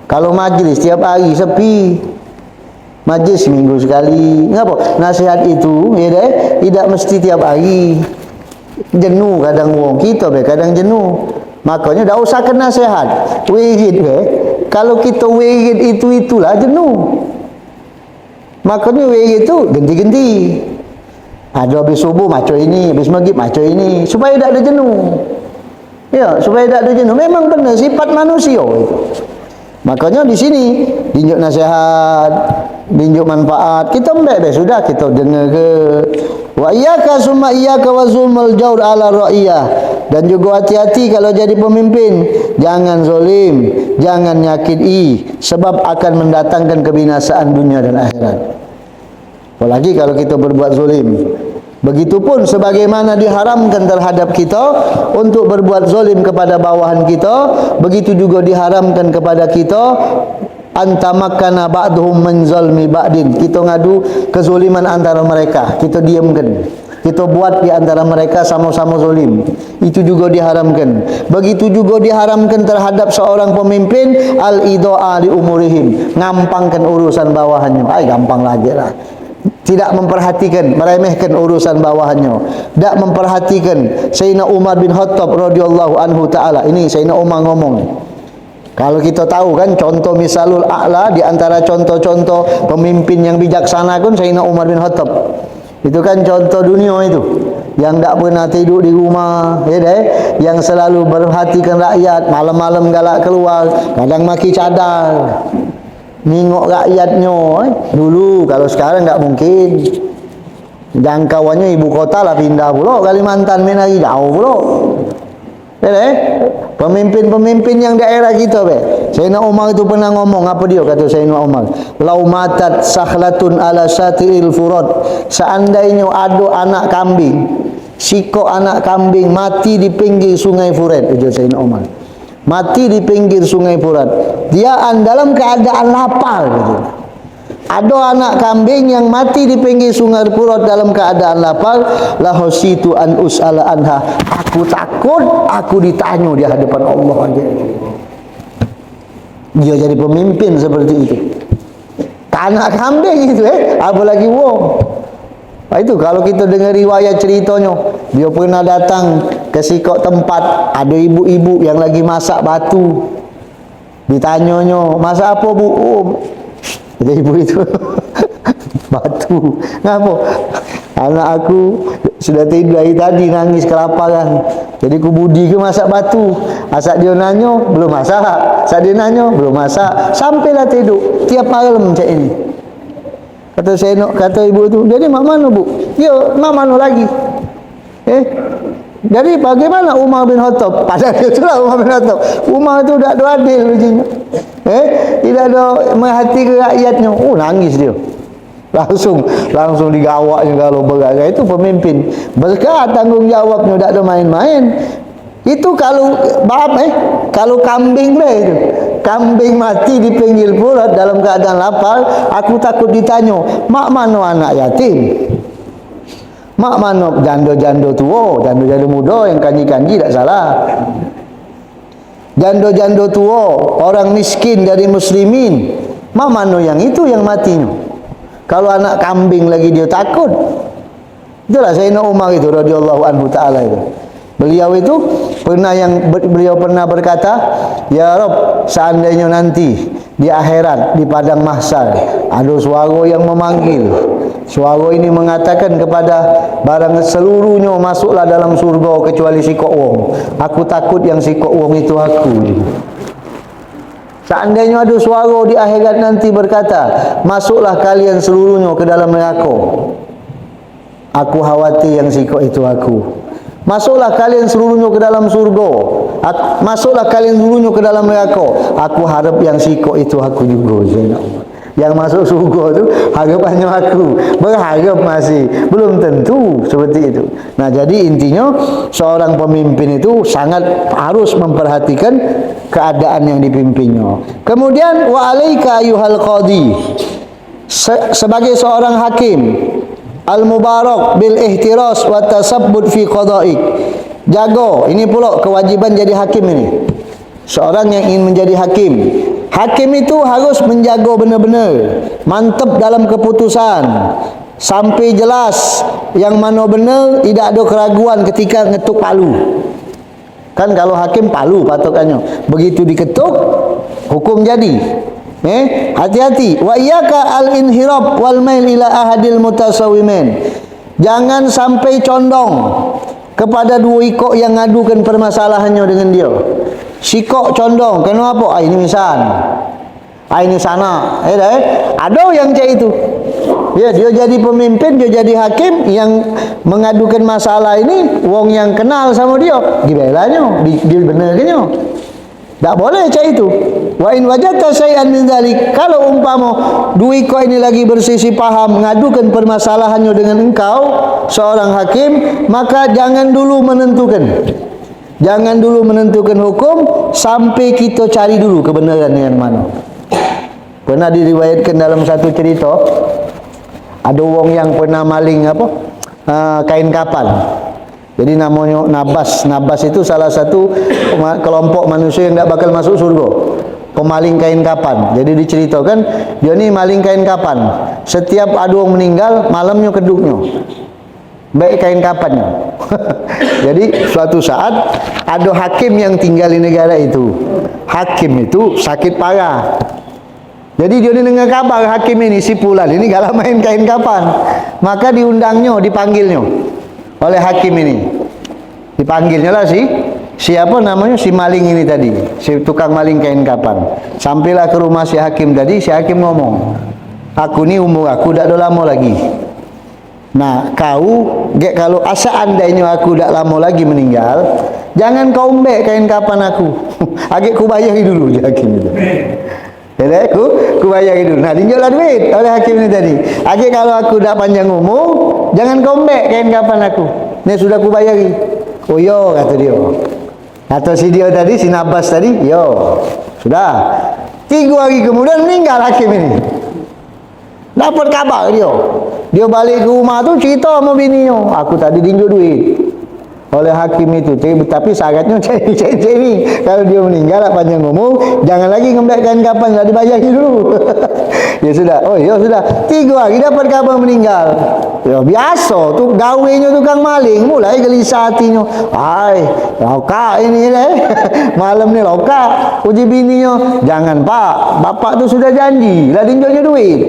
Kalau majlis tiap hari sepi, majlis seminggu sekali. Ngapa? Nasihat itu tidak mesti tiap hari. Jenuh kadang wong kita kadang jenuh. Makanya dah usah kena nasihat. Wirid kalau kita wirid itulah jenuh. Makanya wirid itu ganti-ganti. Ada habis subuh macam ini, habis maghrib macam ini, supaya tak ada jenuh. Ya, supaya tak ada jenuh. Memang benar sifat manusia itu. Makanya di sini dinjuk nasihat, dinjuk manfaat. Kita sudah kita dengar ke. Wa iyyaka summa iyyaka wa zulmul jawr ala ra'iyah. Dan juga hati-hati kalau jadi pemimpin, jangan zalim, jangan nyakiti, sebab akan mendatangkan kebinasaan dunia dan akhirat. Apalagi kalau kita berbuat zalim. Begitupun sebagaimana diharamkan terhadap kita untuk berbuat zalim kepada bawahan kita, begitu juga diharamkan kepada kita antamakkana ba'duhum min zalmi ba'din. Kita ngadu kezaliman antara mereka, kita diamkan. Kita buat di antara mereka sama-sama zalim. Itu juga diharamkan. Begitu juga diharamkan terhadap seorang pemimpin al-idha'a li umurihim, ngampangkan urusan bawahannya. Gampang lagi lah. Tidak memperhatikan, meremehkan urusan bawahannya. Tak memperhatikan. Sayyidina Umar bin Khattab radhiyallahu anhu taala. Ini Sayyidina Umar ngomong. Kalau kita tahu kan contoh misalul a'la di antara contoh-contoh pemimpin yang bijaksana pun Sayyidina Umar bin Khattab. Itu kan contoh dunia itu. Yang tak pernah tidur di rumah, yang selalu perhatikan rakyat, malam-malam galak keluar, kadang maki cadar. Nengok rakyatnya dulu, kalau sekarang tak mungkin. Jangkauannya ibu kota lah pindah pula, Kalimantan menari jauh pula. Pemimpin-pemimpin yang daerah kita Sayyidina Umar itu pernah ngomong, apa dia kata Sayyidina Umar? Lau matat sakhlatun ala satil furat. Seandainya ada anak kambing, sikok anak kambing mati di pinggir sungai Furat, ujar Sayyidina Umar. Mati di pinggir sungai Furat. Dia dalam keadaan lapar gitu. Ada anak kambing yang mati di pinggir sungai Furat dalam keadaan lapar, la hasitu an us'ala anha. Aku takut aku ditanya di hadapan Allah aja. Dia jadi pemimpin seperti itu. Anak kambing itu apalagi wong. Itu kalau kita dengar riwayat ceritanya, dia pernah datang ke sikok tempat, ada ibu-ibu yang lagi masak batu. Ditanyanya, masak apa bu? Oh, kata ibu itu batu. Kenapa? Anak aku sudah tidur hari tadi nangis kelaparan. Jadi aku budi ke masak batu. Asal dia nanya, belum masak. Asal dia nanya, belum masak. Sampailah tidur tiap malam macam ini. Kata ibu itu, jadi mak mana bu? Ya, mak mana lagi? Jadi bagaimana Umar bin Khattab? Padahal itulah Umar bin Khattab. Umar itu tidak ada adil ujinya. Tidak ada merhati ke rakyatnya. Oh, nangis dia. Langsung digawaknya kalau berat. Itu pemimpin. Berkat tanggungjawabnya, tidak ada main-main. Itu kalau kalau kambing lah itu. Kambing mati di pinggir pulau dalam keadaan lapar, aku takut ditanya, mak mano anak yatim? Mak mano jando-jando tua, jando-jando muda yang kanji-kanji tak salah. Jando-jando tua, orang miskin dari muslimin, mak mano yang itu yang mati? Kalau anak kambing lagi dia takut. Itulah Sayyidina Umar itu radhiyallahu anhu taala itu. Beliau itu beliau pernah berkata, ya Rabb, seandainya nanti di akhirat di padang mahsyar ada suara yang memanggil. Suara ini mengatakan kepada barang seluruhnya masuklah dalam surga kecuali si kok wong. Aku takut yang si kok wong itu aku. Seandainya ada suara di akhirat nanti berkata, masuklah kalian seluruhnya ke dalam neraka. Aku khawatir yang si kok itu aku. Masuklah kalian seluruhnya ke dalam surga. Masuklah kalian seluruhnya ke dalam neraka. Aku harap yang sikok itu aku juga. Yang masuk surga itu harapannya aku. Berharap masih belum tentu seperti itu. Nah, jadi intinya seorang pemimpin itu sangat harus memperhatikan keadaan yang dipimpinnya. Kemudian wa alaika ayyuhal qadi, sebagai seorang hakim, al-mubarak bil ihtiras wa tasabbut fi qada'ik. Jaga, ini pula kewajiban jadi hakim ini. Seorang yang ingin menjadi hakim, hakim itu harus menjaga benar-benar, mantap dalam keputusan sampai jelas yang mana benar, tidak ada keraguan ketika ngetuk palu. Kan kalau hakim palu patokannya, begitu diketuk hukum jadi. Hati-hati. Wa iyyaka al-inhirab wal mail ila ahadil mutasawwimin. Jangan sampai condong kepada dua ikok yang ngadukan permasalahannya dengan dia. Sikok condong, kenapa? Ini misan. Ini sana. Ada yang cak itu. Ya, dia jadi pemimpin, dia jadi hakim yang mengadukan masalah ini, wong yang kenal sama dia, dibelanya, dibenarkannya. Tak boleh cak itu. Wa in wajadta syai'an min dzalik, kalau umpama dua ikut ini lagi bersisi paham mengadukan permasalahannya dengan engkau seorang hakim, maka jangan dulu menentukan. Jangan dulu menentukan hukum sampai kita cari dulu kebenaran yang mana. Pernah diriwayatkan dalam satu cerita, ada wong yang pernah maling kain kapan. Jadi namanya Nabas. Nabas itu salah satu kelompok manusia yang tidak bakal masuk surga. Pemaling kain kapan. Jadi diceritakan dia ni maling kain kapan. Setiap ada orang meninggal, malamnya keduknya. Baik kain kapannya. Jadi suatu saat ada hakim yang tinggal di negara itu. Hakim itu sakit parah. Jadi dia ni dengar kabar hakim ini si Fulan ini galak main kain kapan. Maka diundangnya, dipanggilnya oleh hakim ini. Dipanggilnya lah siapa namanya, si maling ini tadi, si tukang maling kain kapan. Sampailah ke rumah si hakim tadi, si hakim ngomong, aku ni umur aku dah lama lagi. Nah, kau kalau seandainya aku dah lama lagi meninggal, jangan kau umbek kain kapan aku. Agak ku bayari dulu je hakim itu. Jadi ku bayari dulu. Nah, tinjaulah duit oleh hakim ini tadi. Agak kalau aku dah panjang umur, jangan kau umbek kain kapan aku. Ini sudah ku bayari. Oh yo, kata dia. Atau si dia tadi, si Nabas tadi, yo, sudah. 3 hari kemudian meninggal hakim ini. Dapat kabar dia. Dia balik ke rumah tu cerita sama bininya, aku tadi tinjau duit oleh hakim itu. Tapi syaratnya cari. Kalau dia meninggal panjang umur, jangan lagi ngembekkan kapan, dah dibayari dulu. Ya sudah. Oh ya sudah. 3 hari dapat kabar meninggal. Ya biasa tu gawenya tukang maling, mulai gelisah hatinya. Ai, loka ini malam ni loka. Uji bininya, jangan pak, bapak tu sudah janji, lah tinjaunya duit.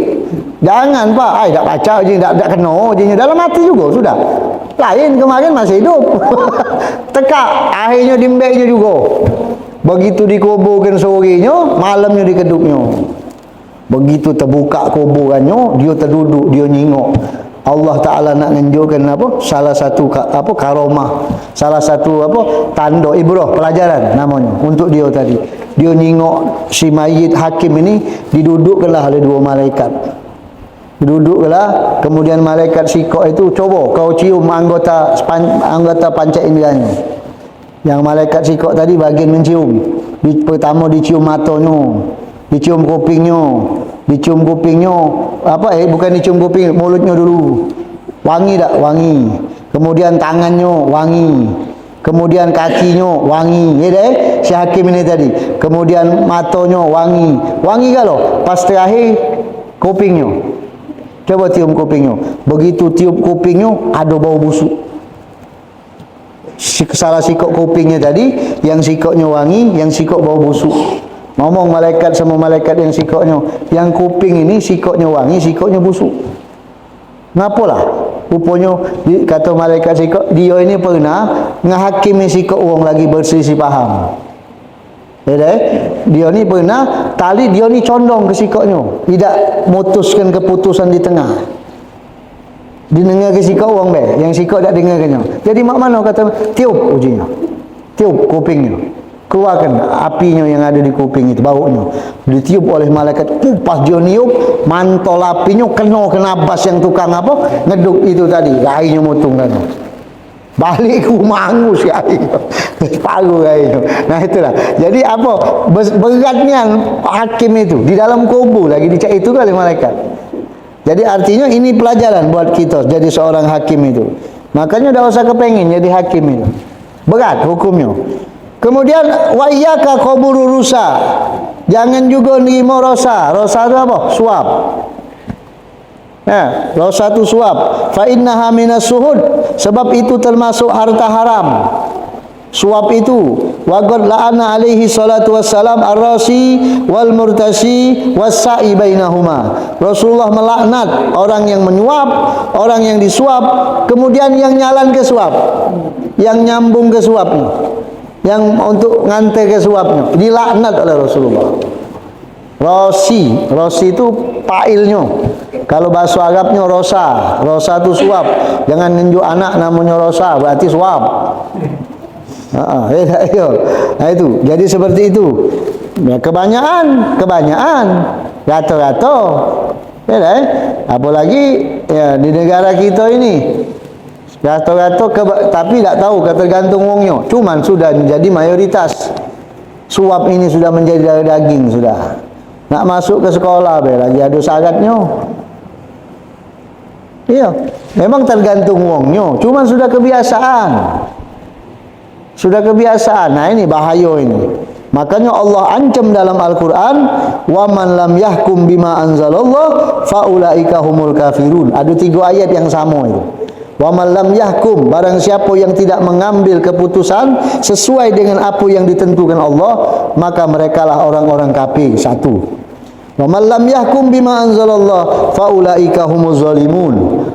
Jangan pak, ai tak baca je, tak kena je, dalam hati juga sudah. Lain kemarin masih hidup. Tekak, akhirnya dimbeknya juga. Begitu dikuburkan sorenya, malamnya dikeduknya. Begitu terbuka kuburannya, dia terduduk, dia nyingok. Allah Ta'ala nak menunjukkan salah satu karomah, salah satu tanda ibrah, pelajaran namanya untuk dia tadi. Dia nyingok si mayit hakim ini, didudukkanlah oleh 2 malaikat. Duduklah, kemudian malaikat sikok itu, coba kau cium anggota panca inderanya. Yang malaikat sikok tadi bagian mencium. Pertama dicium matanya, dicium kupingnya, dicium kupingnya, bukan dicium kuping, mulutnya dulu. Wangi tak? Wangi. Kemudian tangannya wangi. Kemudian kakinya wangi. Ya deh, si hakim ini tadi. Kemudian matanya wangi. Wangi kalau pas terakhir kupingnya. Coba tiup kupingnya. Begitu tiup kupingnya ada bau busuk. Salah sikok kupingnya tadi, yang sikoknya wangi, yang sikok bau busuk. Ngomong malaikat sama malaikat yang sikoknya, yang kuping ini sikoknya wangi, sikoknya busuk. Ngapalah? Rupanya kata malaikat sikok, dia ini pernah ngahakimi sikok orang lagi berselisih paham. Ya deh, dia ni pernah tali dia ni condong ke sikoknya, tidak mutuskan keputusan di tengah. Didengar ke sikok orang be, yang sikok tak dengarkannya. Jadi mak mana kata tiup ujinya, tiup kupingnya, keluarkan apinya yang ada di kuping itu, baunya ditiup oleh malaikat. Pas dia niup, mantol apinya kena bas yang tukang apa ngeduk itu tadi, rainya mutung kan. Balik ku mangus ya paru rainya. Nah itulah. Jadi apa beratnya hakim itu di dalam kubur lagi dicak itu kali malaikat. Jadi artinya ini pelajaran buat kita jadi seorang hakim itu. Makanya dah usah kepengin jadi hakim itu. Berat hukumnya. Kemudian wa iyyaka qaburu rusa. Jangan juga nerima rosa. Rosa itu apa? Suap. Ya, rosa itu suap. Fa innaha minas suhud. Sebab itu termasuk harta haram. Suap itu waqad la'ana alaihi salatu wassalam ar-rasi wal murtasi was-sa'i bainahuma. Rasulullah melaknat orang yang menyuap, orang yang disuap, kemudian yang nyalan ke suap, yang nyambung ke suapnya, yang untuk ngantai ke suapnya, dilaknat oleh Rasulullah. Rosi itu pailnya. Kalau bahasa Arabnya rosa itu suap. Jangan nunjuk anak namanya rosa, berarti suap. Nah itu. Jadi seperti itu. Ya, kebanyakan rata-rata. Ya, apalagi ya di negara kita ini. Rata-rata tapi tak tahu tergantung wongnya. Cuman sudah menjadi mayoritas. Suap ini sudah menjadi darah daging sudah. Nak masuk ke sekolah lagi ada syaratnya. Iya, memang tergantung wongnya. Cuman sudah kebiasaan. Sudah kebiasaan. Nah ini bahaya ini. Makanya Allah ancam dalam Al-Quran, wa man lam yahkum bima anzalallah faulaika humul kafirun. Ada 3 ayat yang sama itu. Wa man lam yahkum, barang siapa yang tidak mengambil keputusan sesuai dengan apa yang ditentukan Allah, maka merekalah orang-orang kafir. 1. Wa man lam yahkum bima anzalallah faulaika humuz zalimun.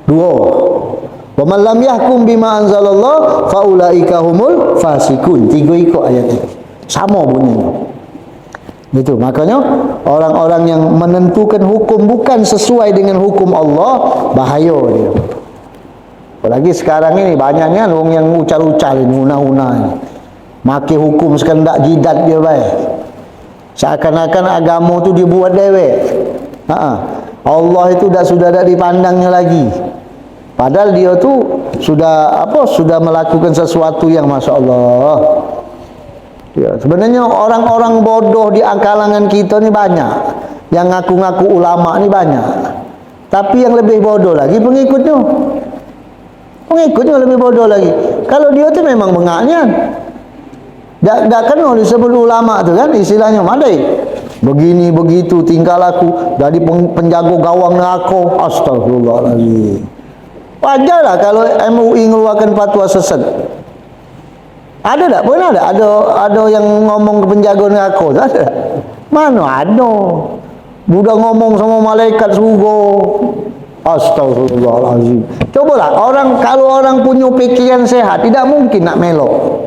2. Wa man lam yahkum bima anzalallah faulaika humul fasikun. 3 ikut ayat itu. Sama bunyinya. Itu makanya orang-orang yang menentukan hukum bukan sesuai dengan hukum Allah bahaya dia. Apalagi sekarang ini banyaknya orang yang ucal-ucal ini, una-una ini. Maki hukum sekendak jidat dia baik. Seakan-akan agama tu dibuat dewek. Allah itu sudah tak dipandangnya lagi. Padahal dia tu sudah melakukan sesuatu yang masya-Allah. Ya, sebenarnya orang-orang bodoh di kalangan kita ni banyak. Yang ngaku-ngaku ulama ni banyak. Tapi yang lebih bodoh lagi pengikutnya. Pengikutnya lebih bodoh lagi. Kalau dia tu memang bengaknya. Tak kenal disebut ulama tu kan istilahnya madai. Begini begitu tingkah laku dari penjago gawang neraka. Astagfirullahaladzim. Wajarlah kalau MUI mengeluarkan fatwa sesat. Ada tak? Pernah tak? Ada yang ngomong ke penjaga neraka? Ada tak? Mana ada? Budak ngomong sama malaikat surga. Astagfirullahaladzim. Cobalah kalau orang punya pikiran sehat, tidak mungkin nak melok.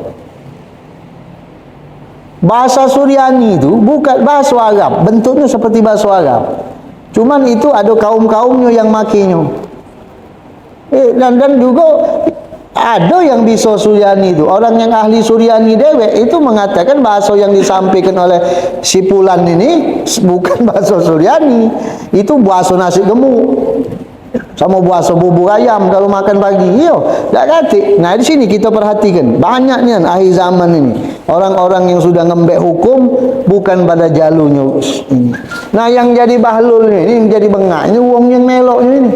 Bahasa Suryani itu bukan bahasa Arab, bentuknya seperti bahasa Arab. Cuman itu ada kaum-kaumnya yang makinya. Dan juga ada yang bisa Suryani itu. Orang yang ahli Suryani dewek itu mengatakan bahasa yang disampaikan oleh si Fulan ini bukan bahasa Suryani. Itu bahasa nasi gemuk. Sama puasa bubur ayam kalau makan pagi. Yo, tak kata. Nah, di sini kita perhatikan. Banyaknya akhir zaman ini. Orang-orang yang sudah ngembek hukum bukan pada jalurnya ini. Nah, yang jadi bahlul ini, yang jadi bengak ini, uang yang meloknya ini.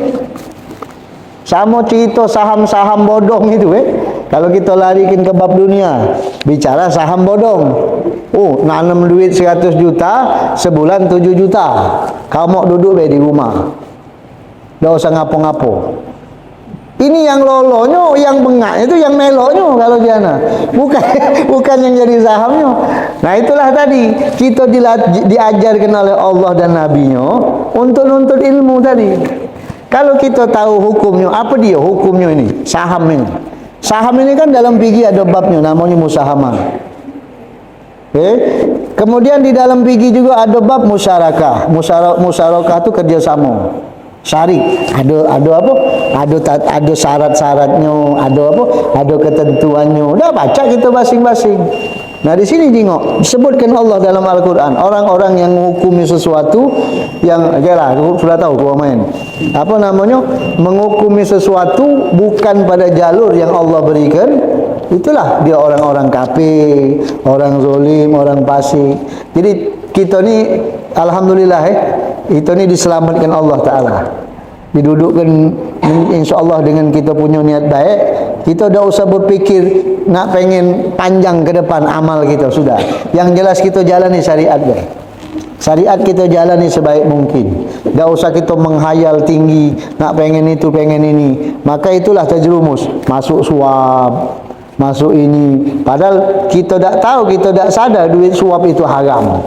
Sama cerita saham-saham bodong itu Kalau kita larikin ke bab dunia, bicara saham bodong. Oh, nanam duit 100 juta, sebulan 7 juta. Kau mau duduk di rumah. Tak usah ngapo-ngapo. Ini yang lolonyo, yang bengak itu yang meloknya kalau jana. Bukan yang jadi sahamnya. Nah, itulah tadi kita diajarkan oleh Allah dan Nabi-Nya untuk nuntut ilmu tadi. Kalau kita tahu hukumnya, apa dia hukumnya ini? Saham ini. Saham ini kan dalam fikih ada babnya namanya musahamah. Kemudian di dalam fikih juga ada bab musyarakah. Musyarakah itu kerjasama. Syarik, ada apa? Ada syarat-syaratnya, ada apa? Ada ketentuannya. Dah baca kita masing-masing. Nah, di sini tengok disebutkan Allah dalam Al-Quran, orang-orang yang menghukumi sesuatu yang sudah tahu kau main. Apa namanya? Menghukumi sesuatu bukan pada jalur yang Allah berikan. Itulah dia orang-orang kafir, orang zalim, orang fasik. Jadi kita ni alhamdulillah itu ni diselamatkan Allah Ta'ala, didudukkan insyaAllah dengan kita punya niat baik. Kita dah usah berfikir nak pengen panjang ke depan amal kita, sudah. Yang jelas kita jalani syariat syariat kita jalani sebaik mungkin. Dah usah kita menghayal tinggi nak pengen itu pengen ini, maka itulah terjerumus masuk suap, masuk ini. Padahal kita tak tahu, kita tak sadar duit suap itu haram.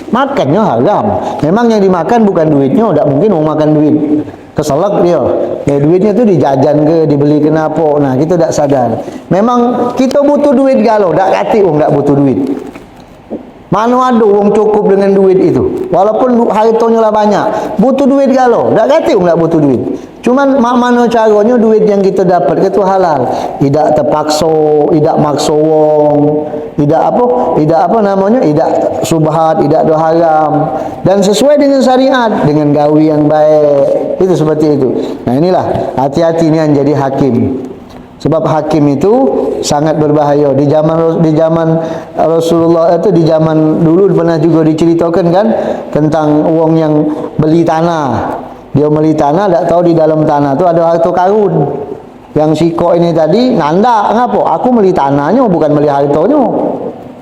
Makannya haram. Memang yang dimakan bukan duitnya, tak mungkin orang makan duit. Keselak dia. Duitnya tu dijajan ke, dibeli kenapa. Nah, kita tak sadar. Memang kita butuh duit galau, tak kata orang tak butuh duit. Mana ada orang cukup dengan duit itu. Walaupun hartanya lah banyak, butuh duit galau, tak kata orang tak butuh duit. Cuman mana caranya duit yang kita dapat itu halal, tidak terpaksa, tidak maksa wong, tidak apa namanya, tidak subhat, tidak do haram, dan sesuai dengan syariat, dengan gawi yang baik. Itu seperti itu. Nah, inilah hati-hati ni yang jadi hakim. Sebab hakim itu sangat berbahaya. Di zaman Rasulullah itu, di zaman dulu pernah juga diceritakan kan tentang orang yang beli tanah. Dia beli tanah, tak tahu di dalam tanah tu ada harta karun. Yang si kok ini tadi nanda, ngapa? Aku beli tanahnya bukan beli hartanya.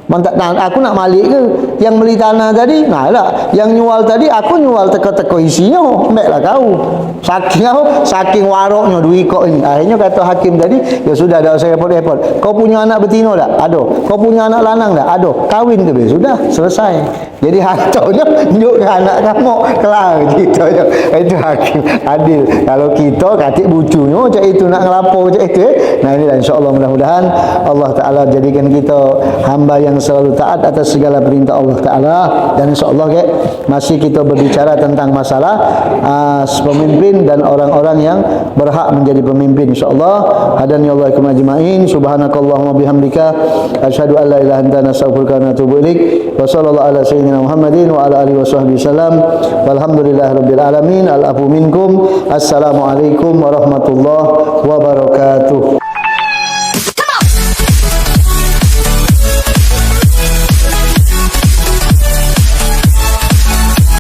Aku nak malik ke? Yang beli tanah tadi, nah lah. Yang nyual tadi, aku nyual teko-teko isinya. Baiklah kau. Saking waroknya duit kok ini. Akhirnya kata hakim tadi, ya sudah, dah usah repot-repot. Kau punya anak betina tak? Ada. Kau punya anak lanang tak? Ada. Kawin ke? Sudah, selesai. Jadi hartanya tunjuk ke anak kamu, kelar gitu aja. Itu hakim adil. Kalau kita katik bucunya macam itu, nak ngelapor macam itu. Nah, inilah insya-Allah, mudah-mudahan Allah Taala jadikan kita hamba yang selalu taat atas segala perintah Allah Ta'ala. Dan insyaAllah masih kita berbicara tentang masalah pemimpin dan orang-orang yang berhak menjadi pemimpin, insyaAllah. Hadani Allah ikum ajma'in. Subhanakallahumma bihamdika asyhadu an la ilaha illa anta astaghfiruka wa atubu ilaik. Wa sallallahu ala sayyidina Muhammadin wa ala alihi wa sahbihi salam. Walhamdulillahi rabbil alamin. Al-afu minkum. Assalamualaikum warahmatullahi wabarakatuh.